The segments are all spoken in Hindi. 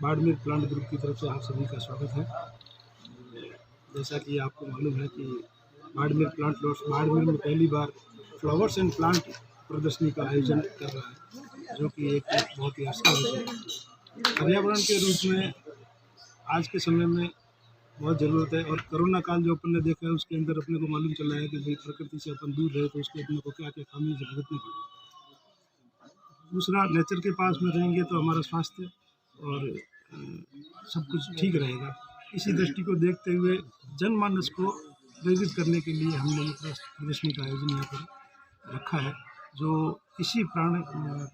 बाड़मेर प्लांट ग्रुप की तरफ से आप सभी का स्वागत है। जैसा कि आपको मालूम है कि बाड़मेर प्लांट लॉट्स बाड़मेर में पहली बार फ्लावर्स एंड प्लांट प्रदर्शनी का आयोजन कर रहा है, जो कि एक बहुत ही अच्छा विषय है। पर्यावरण के रूप में आज के समय में बहुत ज़रूरत है, और कोरोना काल जो अपन ने देखा है उसके अंदर अपने को मालूम चला है कि भाई प्रकृति से अपन दूर रहे तो उसके अपने को क्या क्या खामी से भुगतनी पड़ेगी। दूसरा, नेचर के पास में रहेंगे तो हमारा स्वास्थ्य और सब कुछ ठीक रहेगा। इसी दृष्टि को देखते हुए जनमानस को प्रेरित करने के लिए हमने ये प्रदर्शनी का आयोजन यहाँ पर रखा है, जो इसी प्राण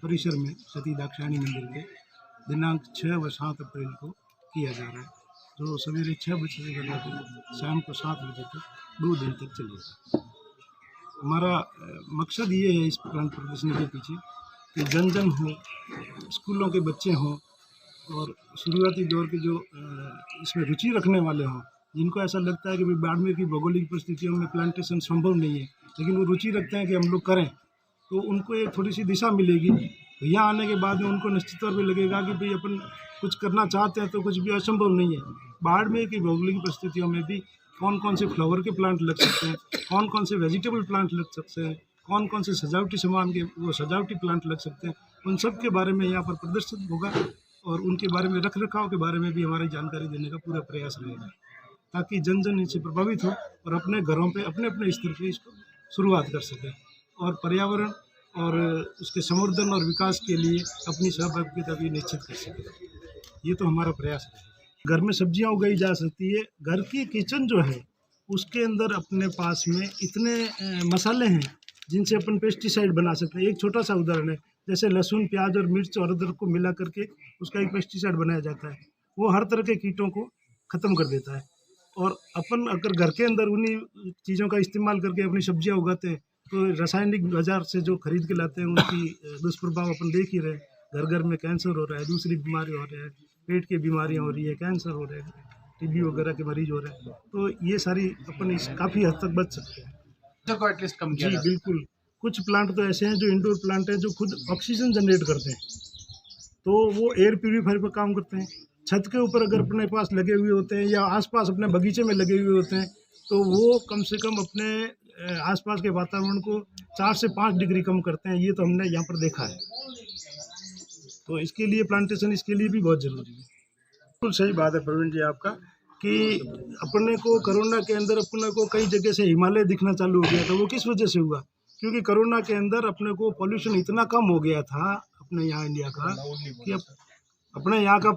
परिसर में सती दाक्षायणी मंदिर के दिनांक 6 व 7 अप्रैल को किया जा रहा है, जो सवेरे 6 बजे से लेकर शाम को 7 बजे तक 2 दिन तक चलेगा। हमारा मकसद ये है इस प्लांट प्रदर्शनी के पीछे कि जन जन हो, स्कूलों के बच्चे हों, और शुरुआती दौर के जो इसमें रुचि रखने वाले हों, जिनको ऐसा लगता है कि भाई बाड़मेर की भौगोलिक परिस्थितियों में प्लांटेशन संभव नहीं है, लेकिन वो रुचि रखते हैं कि हम लोग करें, तो उनको एक थोड़ी सी दिशा मिलेगी। यहाँ आने के बाद में उनको निश्चित तौर पर लगेगा कि भाई अपन कुछ करना चाहते हैं तो कुछ भी असंभव नहीं है। बाड़मेर की भौगोलिक परिस्थितियों में भी कौन कौन से फ्लावर के प्लांट लग सकते हैं, कौन कौन से वेजिटेबल प्लांट लग सकते हैं, कौन कौन से सजावटी सामान के वो सजावटी प्लांट लग सकते हैं, उन सब के बारे में यहाँ पर प्रदर्शित होगा, और उनके बारे में रख रखाव के बारे में भी हमारी जानकारी देने का पूरा प्रयास रहेगा, ताकि जन जन इनसे प्रभावित हो और अपने घरों पे अपने अपने स्तर पे इसको शुरुआत कर सकें, और पर्यावरण और उसके संवर्धन और विकास के लिए अपनी सहभागिता भी निश्चित कर सकें। ये तो हमारा प्रयास है। घर में सब्जियां उगाई जा सकती है। घर की किचन जो है उसके अंदर अपने पास में इतने मसाले हैं जिनसे अपन पेस्टिसाइड बना सकते हैं। एक छोटा सा उदाहरण है, जैसे लहसुन, प्याज और मिर्च और अदरक को मिला करके उसका एक पेस्टिसाइड बनाया जाता है। वो हर तरह के कीटों को ख़त्म कर देता है, और अपन अगर घर के अंदर उन्हीं चीज़ों का इस्तेमाल करके अपनी सब्जियां उगाते हैं तो रासायनिक बाजार से जो खरीद के लाते हैं उनकी दुष्प्रभाव अपन देख ही रहे हैं। घर घर में कैंसर हो रहा है, दूसरी बीमारी हो रही है, पेट की बीमारियाँ हो रही है, कैंसर हो रहे हैं, टीबी वगैरह के मरीज हो रहे हैं। तो ये सारी अपन इस काफ़ी हद तक बच सकते हैं। को एटलीस्ट कम किया जी बिल्कुल। कुछ प्लांट तो ऐसे हैं जो इंडोर प्लांट हैं, जो खुद ऑक्सीजन जनरेट करते हैं, तो वो एयर प्यूरीफायर पर काम करते हैं। छत के ऊपर अगर अपने पास लगे हुए होते हैं या आसपास अपने बगीचे में लगे हुए होते हैं, तो वो कम से कम अपने आसपास के वातावरण को 4 से 5 डिग्री कम करते हैं। ये तो हमने यहाँ पर देखा है। तो इसके लिए प्लांटेशन इसके लिए भी बहुत ज़रूरी है। बिल्कुल सही बात है प्रवीण जी आपका, कि अपने को कोरोना के अंदर अपने को कई जगह से हिमालय दिखना चालू हो गया था। वो किस वजह से हुआ? क्योंकि कोरोना के अंदर अपने को पॉल्यूशन इतना कम हो गया था अपने यहाँ इंडिया का, कि अपने यहाँ का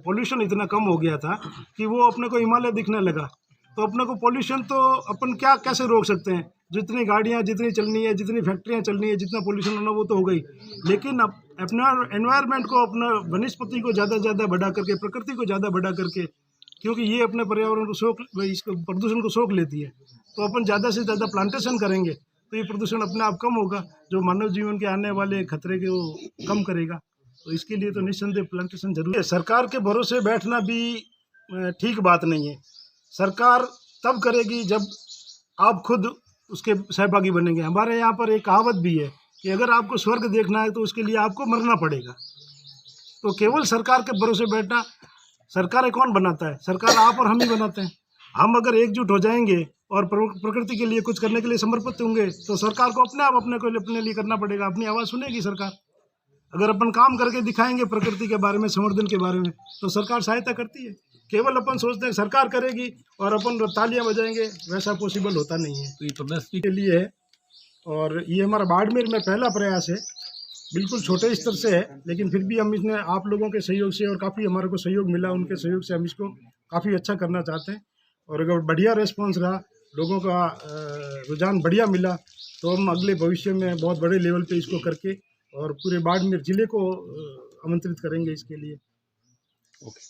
पॉल्यूशन इतना कम हो गया था कि वो अपने को हिमालय दिखने लगा। तो अपने को पॉल्यूशन तो अपन क्या कैसे रोक सकते हैं? जितनी गाड़ियाँ जितनी चलनी है, जितनी फैक्ट्रियाँ चलनी है, जितना पॉल्यूशन होना वो तो हो गई, लेकिन अब अपना एनवायरनमेंट को, अपना वनस्पति को ज़्यादा से ज़्यादा बढ़ा करके, प्रकृति को ज़्यादा बढ़ा करके, क्योंकि ये अपने पर्यावरण को इसको प्रदूषण को सोख लेती है, तो अपन ज़्यादा से ज़्यादा प्लांटेशन करेंगे तो ये प्रदूषण अपने आप कम होगा, जो मानव जीवन के आने वाले खतरे के वो कम करेगा। तो इसके लिए तो निस्संदेह प्लांटेशन जरूरी है। सरकार के भरोसे बैठना भी ठीक बात नहीं है। सरकार तब करेगी जब आप खुद उसके सहभागी बनेंगे। हमारे यहाँ पर एक कहावत भी है कि अगर आपको स्वर्ग देखना है तो उसके लिए आपको मरना पड़ेगा। तो केवल सरकार के भरोसे बैठना, सरकारें कौन बनाता है? सरकार आप और हम ही बनाते हैं। हम अगर एकजुट हो जाएंगे और प्रकृति के लिए कुछ करने के लिए समर्पित होंगे तो सरकार को अपने आप अपने लिए करना पड़ेगा। अपनी आवाज़ सुनेगी सरकार। अगर अपन काम करके दिखाएंगे प्रकृति के बारे में, संवर्धन के बारे में, तो सरकार सहायता करती है। केवल अपन सोचते हैं सरकार करेगी और अपन तालियां बजाएंगे, वैसा पॉसिबल होता नहीं है। तो ये प्रदर्शनी के लिए है, और ये हमारा बाड़मेर में पहला प्रयास है। बिल्कुल छोटे स्तर से है, लेकिन फिर भी हम इसने आप लोगों के सहयोग से, और काफ़ी हमारे को सहयोग मिला उनके सहयोग से, हम इसको काफ़ी अच्छा करना चाहते हैं। और अगर बढ़िया रिस्पॉन्स रहा, लोगों का रुझान बढ़िया मिला, तो हम अगले भविष्य में बहुत बड़े लेवल पे इसको करके और पूरे बाड़मेर जिले को आमंत्रित करेंगे इसके लिए। ओके।